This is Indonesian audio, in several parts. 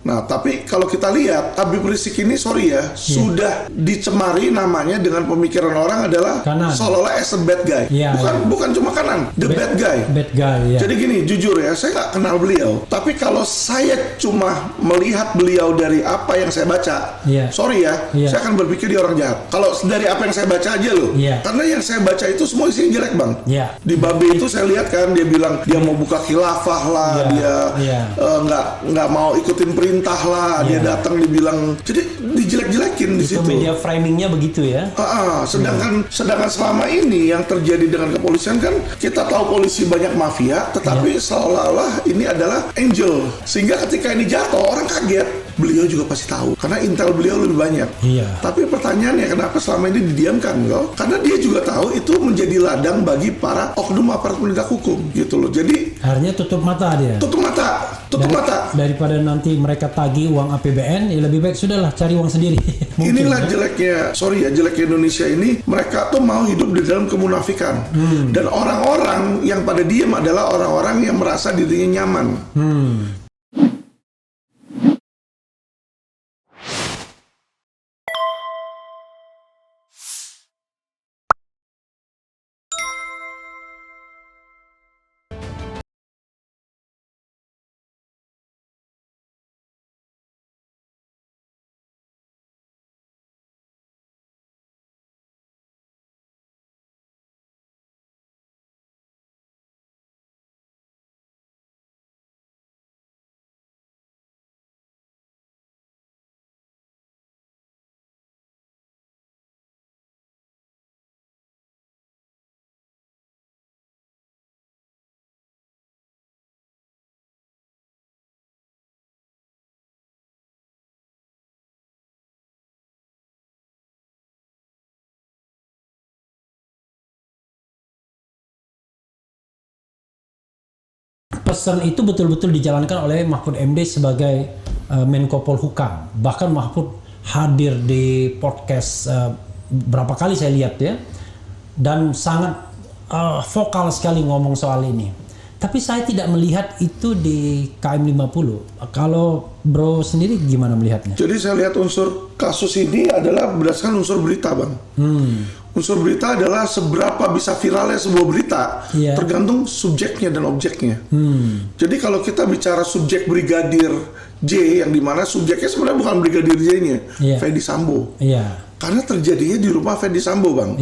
Nah, tapi kalau kita lihat Habib Rizik ini, sorry ya, sudah dicemari namanya dengan pemikiran orang adalah kanan, seolah-olah as a bad guy. Bukan cuma kanan, the bad guy. Jadi gini, jujur ya, saya nggak kenal beliau. Tapi kalau saya cuma melihat beliau dari apa yang saya baca, sorry ya, saya akan berpikir dia orang jahat. Kalau dari apa yang saya baca aja loh. Karena yang saya baca itu semua isinya jelek, Bang. Di Babe itu saya lihat kan, dia bilang dia mau buka khilafah lah, dia nggak mau ikutin perintah lah, dia datang dibilang, jadi dijelek-jelekin di situ. Media framingnya begitu ya. Sedangkan selama ini yang terjadi dengan kepolisian kan, kita tahu polisi banyak mafia, tetapi seolah-olah ini adalah angel, sehingga ketika ini jatuh orang kaget. Beliau juga pasti tahu, karena intel beliau lebih banyak. Tapi pertanyaannya, kenapa selama ini didiamkan loh? Karena dia juga tahu itu menjadi ladang bagi para oknum aparat penegak hukum, gitu loh. Jadi akhirnya tutup mata dia. Tutup mata. Daripada nanti mereka tagih uang APBN, ya lebih baik sudahlah cari uang sendiri. Inilah jeleknya, sorry ya, jeleknya Indonesia ini. Mereka tuh mau hidup di dalam kemunafikan. Dan orang-orang yang pada diam adalah orang-orang yang merasa dirinya nyaman. Pesan itu betul-betul dijalankan oleh Mahfud MD sebagai Menko Polhukam. Bahkan Mahfud hadir di podcast berapa kali saya lihat ya, dan sangat vokal sekali ngomong soal ini. Tapi saya tidak melihat itu di KM 50. Kalau bro sendiri gimana melihatnya? Jadi saya lihat unsur kasus ini adalah berdasarkan unsur berita, Bang. Unsur berita adalah seberapa bisa viralnya sebuah berita, tergantung subjeknya dan objeknya. Jadi kalau kita bicara subjek Brigadir J, yang dimana subjeknya sebenarnya bukan Brigadir J-nya, Fedy Sambo. Karena terjadinya di rumah Fedy Sambo, Bang.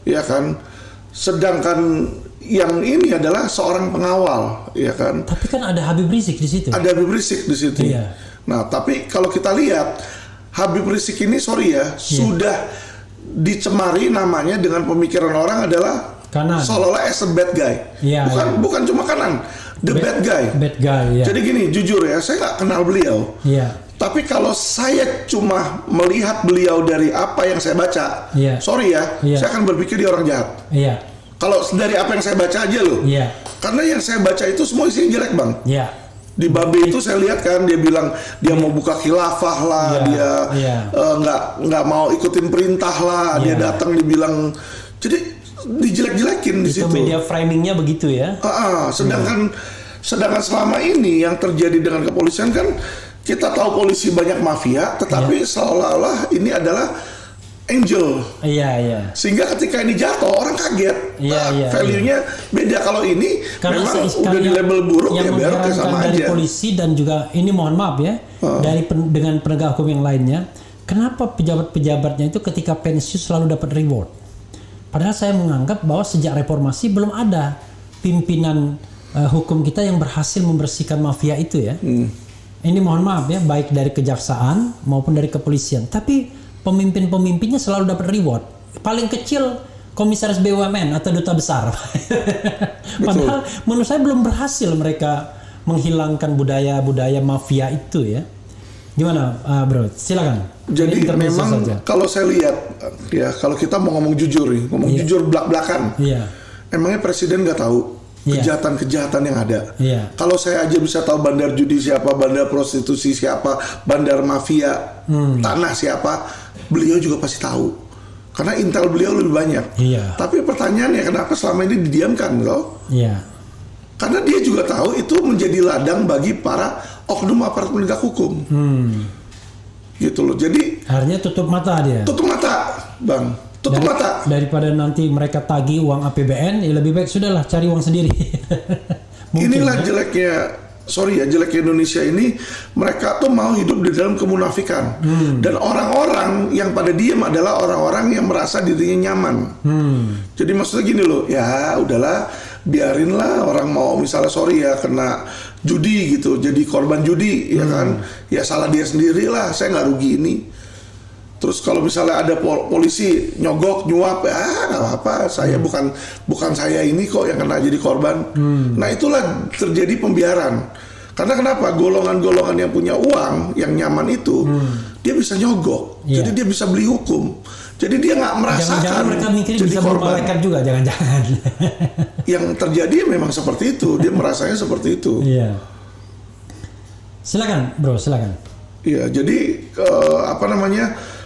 Ya kan. Sedangkan yang ini adalah seorang pengawal, ya kan. Tapi kan ada Habib Rizik di situ. Ada Habib Rizik di situ. Nah, tapi kalau kita lihat Habib Rizik ini, sorry ya, sudah dicemari namanya dengan pemikiran orang adalah kanan, seolah-olah as a bad guy. Bukan cuma kanan, the bad guy. Jadi gini, jujur ya, saya nggak kenal beliau. Tapi kalau saya cuma melihat beliau dari apa yang saya baca, sorry ya, saya akan berpikir dia orang jahat. Kalau dari apa yang saya baca aja loh. Karena yang saya baca itu semua isinya jelek, Bang. Di Babe itu saya lihat kan, dia bilang dia mau buka khilafah lah, dia nggak mau ikutin perintah lah, dia datang dibilang, jadi dijelek-jelekin di situ. Media framingnya begitu ya. Sedangkan selama ini yang terjadi dengan kepolisian kan, kita tahu polisi banyak mafia, tetapi seolah-olah ini adalah angel. Sehingga ketika ini jatuh orang kaget. Value-nya beda. Kalau ini karena memang udah di label buruk, ya biar sama dari aja. Polisi dan juga ini mohon maaf ya, dengan penegak hukum yang lainnya, kenapa pejabat-pejabatnya itu ketika pensiun selalu dapat reward? Padahal saya menganggap bahwa sejak reformasi belum ada pimpinan hukum kita yang berhasil membersihkan mafia itu ya. Ini mohon maaf ya, baik dari kejaksaan maupun dari kepolisian. Tapi pemimpin-pemimpinnya selalu dapat reward. Paling kecil komisaris BUMN atau duta besar. Padahal menurut saya belum berhasil mereka menghilangkan budaya-budaya mafia itu ya. Gimana bro? Silakan. Jadi memang kalau saya lihat ya, kalau kita mau ngomong jujur nih, jujur belak-belakan. Emangnya presiden nggak tahu kejahatan-kejahatan yang ada? Kalau saya aja bisa tahu bandar judi siapa, bandar prostitusi siapa, bandar mafia tanah siapa, beliau juga pasti tahu. Karena intel beliau lebih banyak. Tapi pertanyaannya, kenapa selama ini didiamkan loh? Karena dia juga tahu itu menjadi ladang bagi para oknum aparat penegak hukum. Gitu loh. Jadi akhirnya tutup mata dia. Tutup mata, Bang. Tutup mata. Daripada nanti mereka tagih uang APBN, ya lebih baik sudahlah cari uang sendiri. Inilah jeleknya Indonesia ini, mereka tuh mau hidup di dalam kemunafikan. Dan orang-orang yang pada diem adalah orang-orang yang merasa dirinya nyaman. Jadi maksudnya gini loh, ya udahlah, biarinlah orang mau misalnya kena judi gitu, jadi korban judi, ya kan, ya salah dia sendiri lah, saya nggak rugi ini. Terus kalau misalnya ada polisi nyogok, nyuap, nggak apa-apa, saya bukan saya ini kok yang kena jadi korban. Nah itulah terjadi pembiaran. Karena kenapa? Golongan-golongan yang punya uang, yang nyaman itu, dia bisa nyogok, jadi dia bisa beli hukum. Jadi dia nggak merasakan. Jangan-jangan mereka mikir bisa bermalaikat juga, jangan-jangan. Yang terjadi memang seperti itu, dia merasanya seperti itu. Iya. Silakan, bro, silakan. Iya, jadi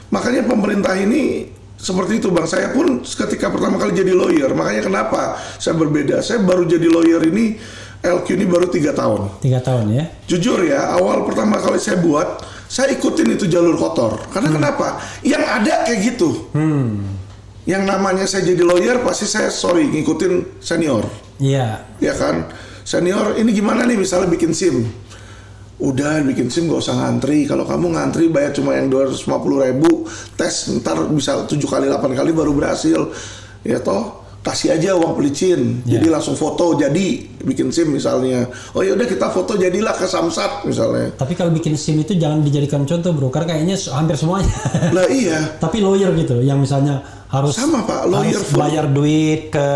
makanya pemerintah ini seperti itu, Bang. Saya pun ketika pertama kali jadi lawyer, makanya kenapa saya berbeda. Saya baru jadi lawyer ini, LQ ini baru 3 tahun. 3 tahun ya? Jujur ya, awal pertama kali saya buat, saya ikutin itu jalur kotor. Karena kenapa? Yang ada kayak gitu. Yang namanya saya jadi lawyer, pasti saya ngikutin senior. Iya. Ya kan? Senior, ini gimana nih misalnya bikin SIM. Udah bikin SIM gak usah ngantri. Kalau kamu ngantri bayar cuma yang 250.000, tes ntar bisa 7 kali 8 kali baru berhasil. Ya toh, kasih aja uang pelicin. Jadi langsung foto jadi bikin SIM misalnya. Oh ya udah kita foto jadilah ke Samsat misalnya. Tapi kalau bikin SIM itu jangan dijadikan contoh, bro, karena kayaknya hampir semuanya. Lah iya. Tapi lawyer gitu, yang misalnya harus sama Pak, lawyer harus bayar duit ke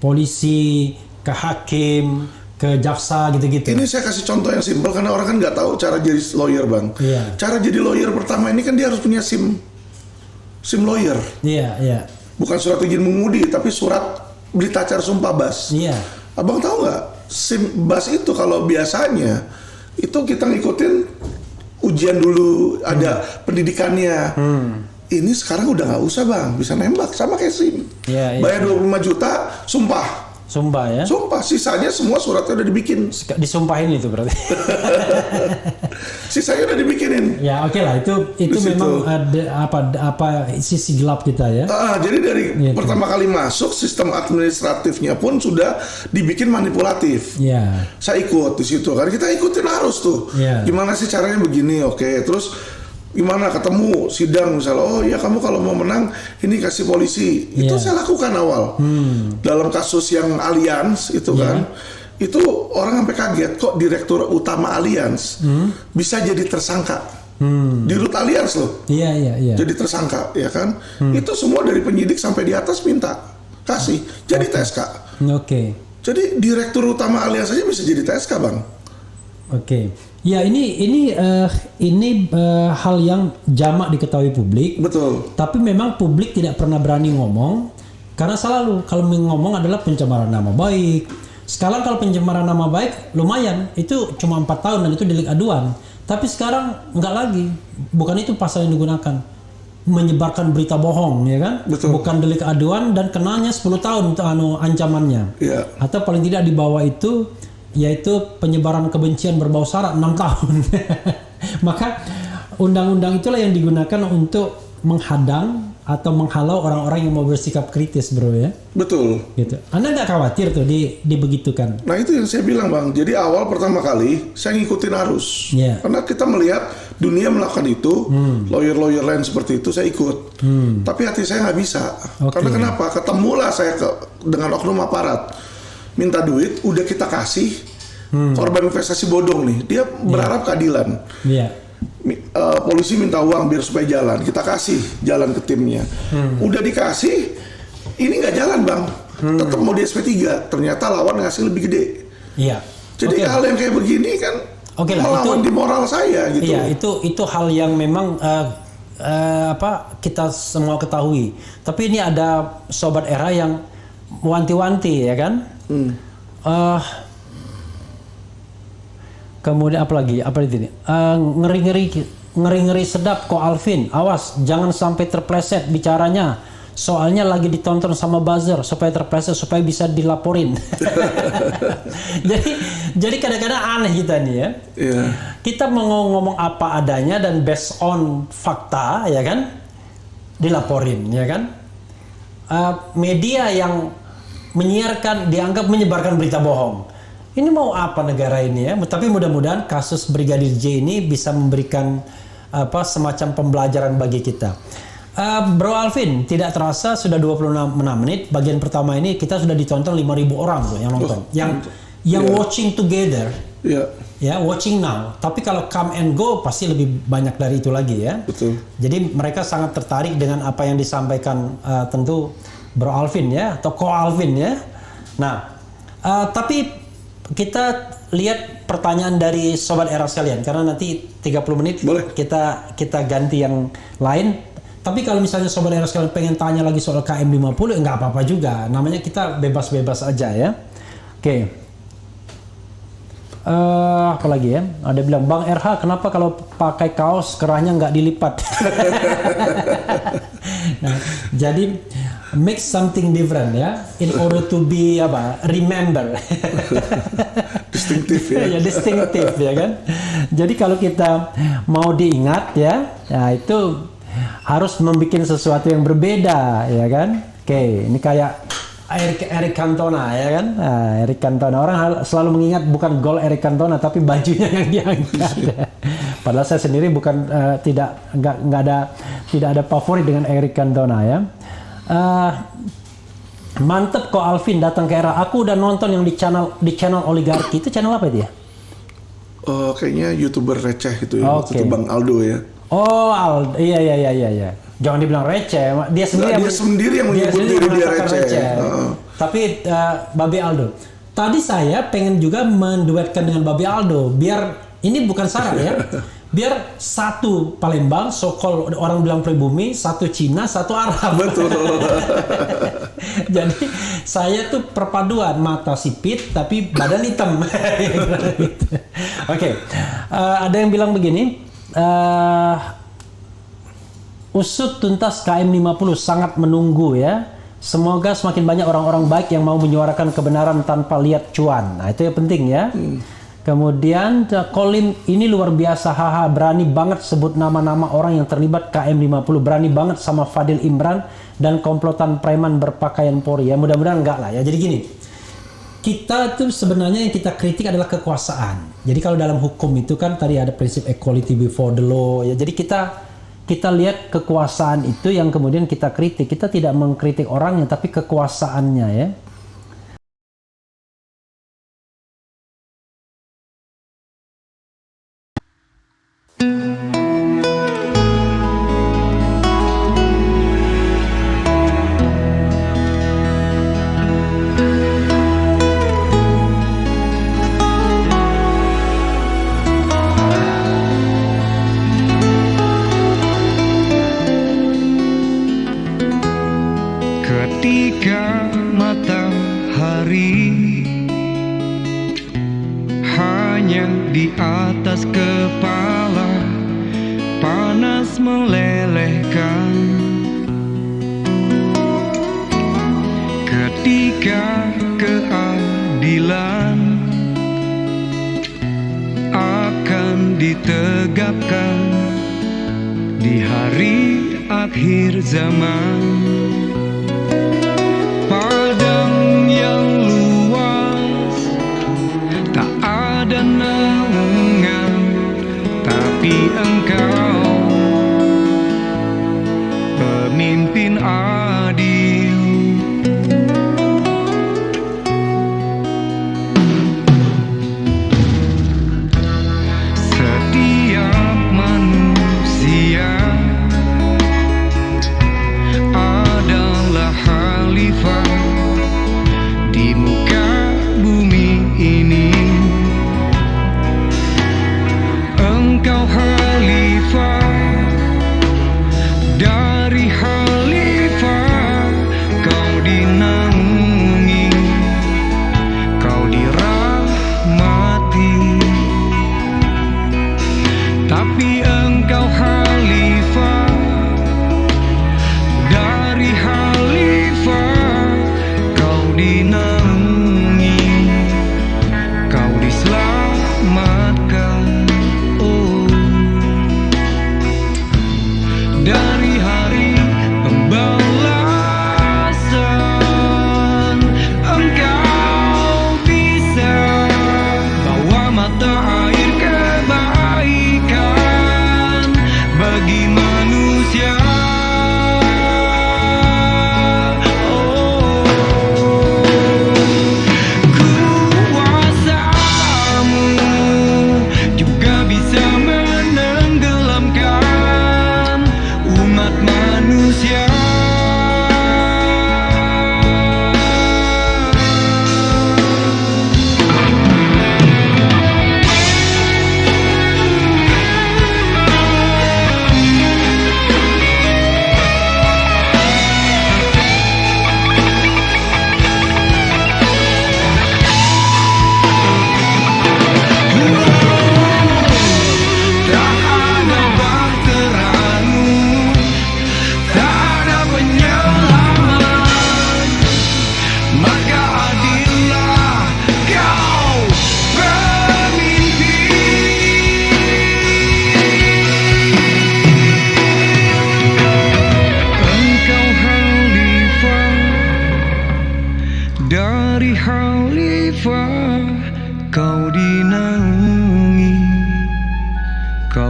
polisi, ke hakim, ke jaksa gitu-gitu. Ini saya kasih contoh yang simpel karena orang kan nggak tahu cara jadi lawyer, Bang. Iya. Cara jadi lawyer pertama ini kan dia harus punya SIM lawyer. Iya. Bukan surat izin mengemudi, tapi surat berita acara sumpah BAS. Iya. Abang tahu nggak, SIM BAS itu kalau biasanya itu kita ngikutin ujian dulu, ada pendidikannya. Ini sekarang udah nggak usah, Bang, bisa nembak sama kayak SIM. Iya. Bayar 25 juta, sumpah ya? Sumpah, sisanya semua suratnya udah dibikin. Disumpahin itu berarti. Sisanya udah dibikinin. Ya oke lah, itu memang ada sisi gelap kita ya. Jadi dari pertama kali masuk, sistem administratifnya pun sudah dibikin manipulatif. Iya. Saya ikut di situ, karena kita ikutin harus tuh. Gimana sih caranya begini, oke. Terus gimana ketemu sidang misalnya, oh ya kamu kalau mau menang ini kasih polisi. Itu saya lakukan awal. Dalam kasus yang Allianz itu kan, itu orang sampai kaget kok direktur utama Allianz bisa jadi tersangka. Di Rut Allianz loh. Iya. Jadi tersangka, ya kan? Itu semua dari penyidik sampai di atas minta kasih jadi TSK. Oke. Jadi direktur utama Allianz aja bisa jadi TSK, Bang. Oke. Ya ini hal yang jamak diketahui publik. Betul. Tapi memang publik tidak pernah berani ngomong karena selalu kalau ngomong adalah pencemaran nama baik. Sekarang kalau pencemaran nama baik lumayan, itu cuma 4 tahun dan itu delik aduan. Tapi sekarang enggak lagi. Bukan itu pasal yang digunakan. Menyebarkan berita bohong, ya kan? Betul. Bukan delik aduan dan kenanya 10 tahun untuk ancamannya. Iya. Atau paling tidak di bawah itu yaitu penyebaran kebencian berbau sara 6 tahun. Maka undang-undang itulah yang digunakan untuk menghadang atau menghalau orang-orang yang mau bersikap kritis, bro ya. Betul. Gitu. Anda nggak khawatir tuh dibegitukan? Nah itu yang saya bilang, Bang. Jadi awal pertama kali saya ngikutin arus. Karena kita melihat dunia melakukan itu, lawyer-lawyer lain seperti itu saya ikut. Tapi hati saya nggak bisa. Karena kenapa? Ketemulah saya dengan oknum aparat. Minta duit, udah kita kasih, korban investasi bodong nih, dia berharap keadilan. Polisi minta uang biar supaya jalan, kita kasih jalan ke timnya. Udah dikasih, ini nggak jalan, Bang. Tetap mau di SP3, ternyata lawan ngasih lebih gede. Jadi hal yang kayak begini kan melawan di moral saya gitu. Iya, itu hal yang memang kita semua ketahui. Tapi ini ada sobat era yang wanti-wanti, ya kan? Kemudian apa lagi? Apa ini? Ngeri-ngeri sedap kok Alvin. Awas, jangan sampai terpleset bicaranya. soalnya lagi ditonton sama buzzer supaya terpleset supaya bisa dilaporin. jadi kadang-kadang aneh kita nih ya. Yeah. Kita mau ngomong apa adanya dan based on fakta, ya kan, dilaporin, ya kan. Media yang menyiarkan dianggap menyebarkan berita bohong. Ini mau apa negara ini ya? Tapi mudah-mudahan kasus Brigadir J ini bisa memberikan semacam pembelajaran bagi kita. Bro Alvin, tidak terasa sudah 26 menit. Bagian pertama ini kita sudah ditonton 5.000 orang tuh yang nonton. Yang watching together. Ya, watching now. Tapi kalau come and go pasti lebih banyak dari itu lagi ya. Betul. Jadi mereka sangat tertarik dengan apa yang disampaikan tentu Bro Alvin ya, atau Ko Alvin ya. Nah, tapi kita lihat pertanyaan dari Sobat Era sekalian, karena nanti 30 menit boleh kita ganti yang lain. Tapi kalau misalnya Sobat Era sekalian pengen tanya lagi soal KM50, nggak apa-apa juga. Namanya kita bebas-bebas aja ya. Oke. Apa lagi ya? Ada bilang, Bang RH, kenapa kalau pakai kaos kerahnya nggak dilipat? Nah, jadi make something different ya, in order to be remember. Distinctive ya. Ya, distinctive ya kan. Jadi kalau kita mau diingat ya, itu harus membuat sesuatu yang berbeda ya kan. Oke, ini kayak Eric Cantona ya kan. Eric Cantona, orang selalu mengingat bukan gol Eric Cantona tapi bajunya yang diangkat. Padahal saya sendiri bukan tidak ada favorit dengan Eric Cantona ya. Mantep kok Alvin datang ke Era. Aku udah nonton yang di channel Oligarki. Itu channel apa dia? Kayaknya YouTuber receh gitu ya. Itu Bang Aldo ya. Oh, Aldo. Iya. Jangan dibilang receh. Dia sendiri yang menyebut diri dia receh. Tapi Babe Aldo. Tadi saya pengen juga menduetkan dengan Babe Aldo. Biar ini bukan syarat ya. Biar satu Palembang, so-called orang bilang pribumi, satu Cina, satu Arab. Betul. Jadi saya tuh perpaduan mata sipit tapi badan hitam. Oke. Ada yang bilang begini, usut tuntas KM50, sangat menunggu ya. Semoga semakin banyak orang-orang baik yang mau menyuarakan kebenaran tanpa lihat cuan. Nah, itu yang penting ya. Kemudian Kolim, ini luar biasa, haha, berani banget sebut nama-nama orang yang terlibat KM50, berani banget sama Fadil Imran dan komplotan preman berpakaian Polri. Ya mudah-mudahan enggak lah ya. Jadi gini, kita tuh sebenarnya yang kita kritik adalah kekuasaan. Jadi kalau dalam hukum itu kan tadi ada prinsip equality before the law ya. Jadi kita lihat kekuasaan itu yang kemudian kita kritik. Kita tidak mengkritik orangnya tapi kekuasaannya ya. Ketika matahari hanya di atas kepala, panas melelehkan. Ketika keadilan akan ditegakkan di hari akhir zaman. Padang yang luas tak ada naungan, tapi engkau pemimpin adil. Setiap manusia adalah khalifah di muka bumi ini. Engkau khalifah, dari khalifah kau dinaungi, kau dirahmati. Tapi engkau khalifah, dari khalifah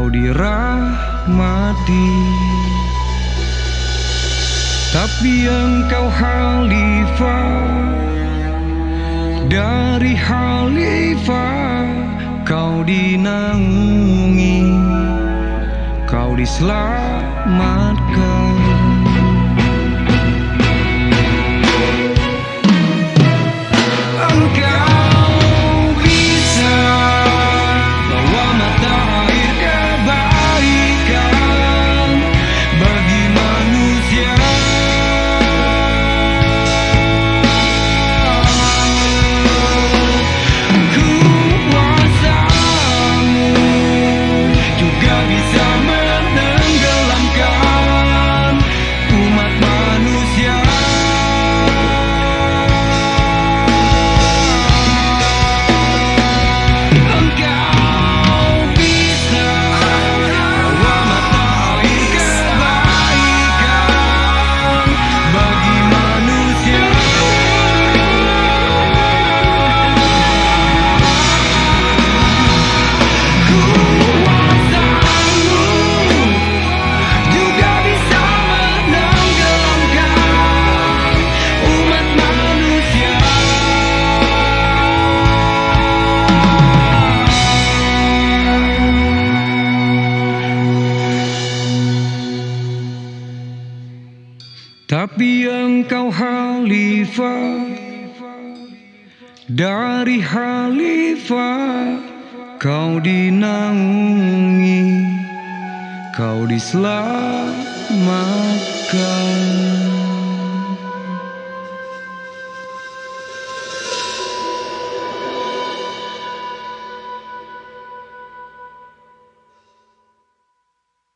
kau dirahmati. Tapi engkau khalifah, dari khalifah kau dinaungi, kau diselamatkan. Tapi engkau khalifah, dari khalifah kau dinaungi, kau diselamatkan.